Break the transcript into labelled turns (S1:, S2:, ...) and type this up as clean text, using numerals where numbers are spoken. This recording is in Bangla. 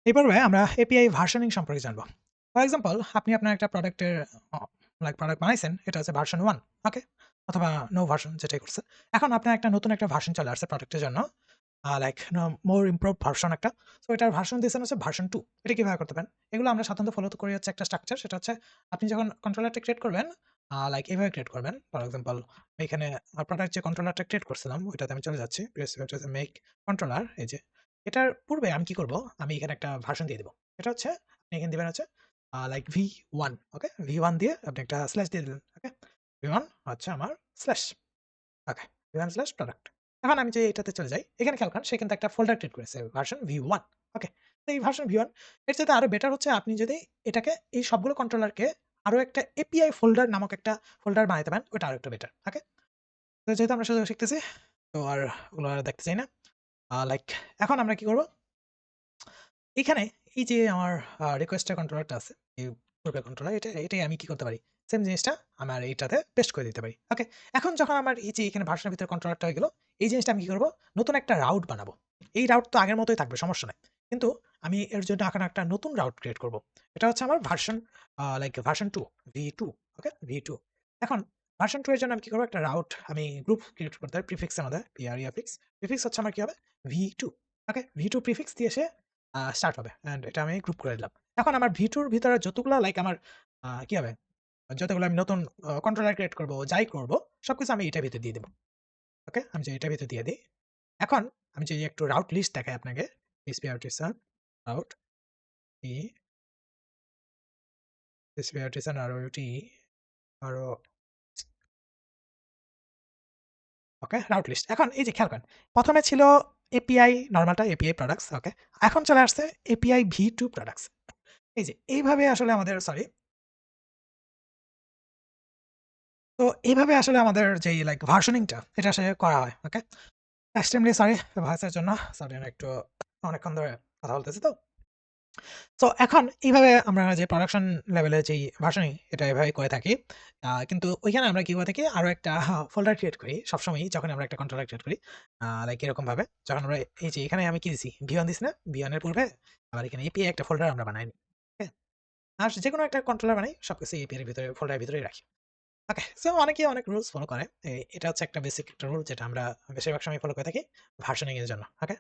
S1: এই পর্বে আমরা এপিআই ভার্শনিং সম্পর্কে জানবো। ফর এক্সাম্পল আপনি আপনার একটা প্রোডাক্টের প্রোডাক্ট বানাইছেন, এটা হচ্ছে ভার্সন 1, ওকে? অথবা নো ভার্সন যেটাই করছে। এখন আপনার একটা নতুন একটা ভার্সন চলে আসছে প্রোডাক্টের জন্য। মোর ইমপ্রুভড ভার্সন একটা। সো এটার ভার্সন দিয়েছেন হচ্ছে ভার্সন 2। এটা কিভাবে করতে পারেন? এগুলো আমরা সাধারণত ফলো করি হচ্ছে একটা স্ট্রাকচার, সেটা হচ্ছে আপনি যখন কন্ট্রোলারটা ক্রিয়েট করবেন, এভাবে ক্রিয়েট করবেন। ফর এক্সাম্পল এখানে প্রোডাক্ট যে কন্ট্রোলারটা ক্রিয়েট করছিলাম ওইটাতে আমি চলে যাচ্ছি। মেক কন্ট্রোলার, এই যে এটার পূর্বে আমি কি করব? আমি এখানে একটা ভার্সন দিয়ে দিব। এটা হচ্ছে আপনি এখানে দিবেন হচ্ছে V1, ওকে? V1 দিয়ে আপনি একটা স্ল্যাশ দিয়ে দিলেন, ওকে? V1 হচ্ছে আমার স্ল্যাশ, ওকে? V1 slash product. এখন আমি যে এটাতে চলে যাই, এখানে খেয়াল করেন সে কিন্তু একটা ফোল্ডার ক্রিয়েট করেছে ভার্সন V1, ওকে? তো এই ভার্সন V1 এর চাইতে আরো বেটার হচ্ছে আপনি যদি এটাকে এই সবগুলো কন্ট্রোলারকে আরো একটা এপিআই ফোল্ডার নামক একটা ফোল্ডার বানাইতে পারেন, ওটা আরো একটু বেটার, ওকে? তো যেহেতু আমরা শুধু শিখতেছি, তো আর ওগুলো আর দেখতে চাই না। আ লাইক এখন আমরা কি করব? এখানে এই যে আমার রিকোয়েস্টের কন্ট্রোলারটা আছে, এই পূর্বের কন্ট্রোলার, এটাই আমি কি করতে পারি? সেম জিনিসটা আমার এইটাতে পেস্ট করে দিতে পারি। ওকে? এখন যখন আমার এই যে এখানে ভার্সনের ভিতরে কন্ট্রোলারটা হয়ে গেল, এই জিনিসটা আমি কি করব? নতুন একটা রাউট বানাবো। এই রাউট তো আগের মতোই থাকবে, সমস্যা নাই। কিন্তু আমি এর জন্য এখন একটা নতুন রাউট ক্রিয়েট করব। এটা হচ্ছে আমার ভার্সন ভার্সন 2, V2, ওকে? V2। এখন ভার্সন 2 এর জন্য আমি কি করব? একটা রাউট আমি গ্রুপ ক্রিয়েট করতে হবে প্রিফিক্স এর মধ্যে, প্রিফিক্স। প্রিফিক্স হচ্ছে আমার কি হবে? V2, ওকে? V2 প্রিফিক্স দিয়ে সে স্টার্ট হবে অ্যান্ড এটা আমি গ্রুপ করে দিলাম। এখন আমার V2 র ভিতরে যতগুলা আমার কি হবে? যতগুলো আমি নতুন কন্ট্রোলার ক্রিয়েট করব, যাই করব, সবকিছু আমি এটার ভিতরে দিয়ে দেব। ওকে? আমি যে এটার ভিতরে দিয়ে দেই। এখন আমি যদি একটু রাউট লিস্ট দেখাই আপনাকে, PHP রাউট ই PHP ROUT আরো ওকে, রাউট লিস্ট। এখন এই যে খেয়াল করেন, ১ম এ ছিল এপিআই নরমালটা, এপিআই প্রোডাক্টস, ওকে? এখন চলে আসছে এপিআই V2 প্রোডাক্টস। এই যে এইভাবে আসলে আমাদের সরি তো এইভাবে আসলে আমাদের যেই ভার্শনিং টা এটা আসলে করা হয়। ওকে? এক্সট্রিমলি সরি ভয়েসের জন্য। সরি আমি একটু অনেকক্ষণ ধরে কথা বলতেছি তো। সো এখন এইভাবে আমরা যে প্রোডাকশন লেভেলে যেই ভার্শনিং এটা এভাবে করে থাকি। কিন্তু ওইখানে আমরা কি করে থাকি আরো একটা ফোল্ডার ক্রিয়েট করি সবসময়ই যখন আমরা একটা কন্ট্রোলার ক্রিয়েট করি। এরকম ভাবে যখন আমরা এই যে এখানে আমি কি দিছি? V1 দিছি না? V1 এর পূর্বে আবার এখানে API একটা ফোল্ডার আমরা বানাই নিই। ওকে? আর যেকোনো একটা কন্ট্রোলার বানাই সবকিছু API এর ভিতরে ফোল্ডারের ভিতরেই রাখি। ওকে। সো অনেকেই অনেক রুলস ফলো করে। এটা হচ্ছে একটা বেসিক একটা রুল যেটা আমরা বেশিরভাগ সময় ফলো করে থাকি ভার্শনিং এর জন্য। ওকে?